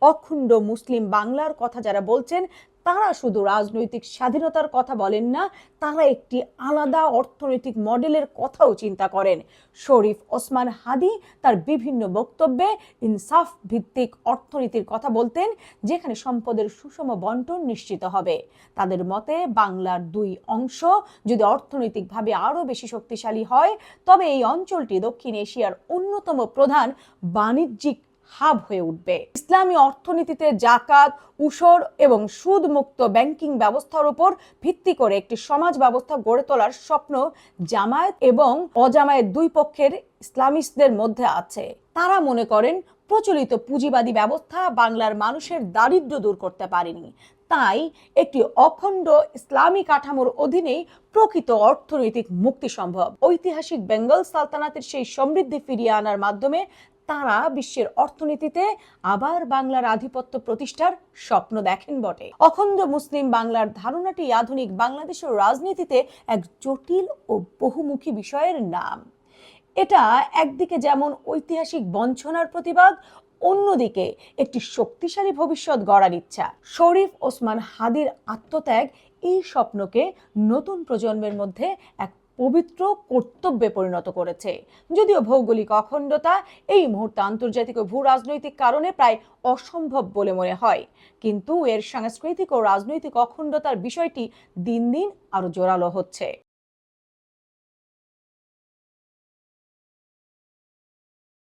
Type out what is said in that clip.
অখণ্ড মুসলিম বাংলার কথা যারা বলছেন তারা শুধু রাজনৈতিক স্বাধীনতার কথা বলেন না, তারা একটি আলাদা অর্থনৈতিক মডেলের কথাও চিন্তা করেন। শরীফ ওসমান হাদি তার বিভিন্ন বক্তব্যে ইনসাফ ভিত্তিক অর্থনীতির কথা বলতেন, যেখানে সম্পদের সুষম বন্টন নিশ্চিত হবে। তাদের মতে বাংলার দুই অংশ যদি অর্থনৈতিকভাবে আরো বেশি শক্তিশালী হয়, তবে এই অঞ্চলটি দক্ষিণ এশিয়ার অন্যতম প্রধান বাণিজ্যিক হাব হয়ে উঠবে। ইসলামী অর্থনীতিতে জাকাত, উসর এবং সুদ মুক্ত ব্যাংকিং ব্যবস্থার উপর ভিত্তি করে একটি সমাজ ব্যবস্থা গড়ে তোলার স্বপ্ন জামায়াত এবং অজামায়াত দুই পক্ষের ইসলামিস্টদের মধ্যে আছে। তারা মনে করেন প্রচলিত পুঁজিবাদী ব্যবস্থা বাংলার মানুষের দারিদ্র্য দূর করতে পারেনি, তাই একটি অখণ্ড ইসলামী কাঠামোর অধীনেই প্রকৃত অর্থনৈতিক মুক্তি সম্ভব। ঐতিহাসিক বেঙ্গল সালতানাতের সেই সমৃদ্ধি ফিরিয়ে আনার মাধ্যমে তারা বিশ্বের অর্থনীতিতে আবার বাংলার আধিপত্য প্রতিষ্ঠার স্বপ্ন দেখেন বটে। অখণ্ড মুসলিম বাংলার ধারণাটি আধুনিক বাংলাদেশের রাজনীতিতে এক জটিল ও বহুমুখী বিষয়ের নাম। এটা একদিকে যেমন ঐতিহাসিক বঞ্চনার প্রতিবাদ, অন্যদিকে একটি শক্তিশালী ভবিষ্যৎ গড়ার ইচ্ছা। শরীফ ওসমান হাদির আত্মত্যাগ এই স্বপ্নকে নতুন প্রজন্মের মধ্যে এক পবিত্র কর্তব্যে পরিণত করেছে। যদিও ভৌগোলিক অখণ্ডতা এই মুহূর্তে আন্তর্জাতিক ও ভূ রাজনৈতিক কারণে প্রায় অসম্ভব বলে মনে হয়, কিন্তু এর সাংস্কৃতিক ও রাজনৈতিক অখণ্ডতার বিষয়টি দিন দিন আরো জোরালো হচ্ছে।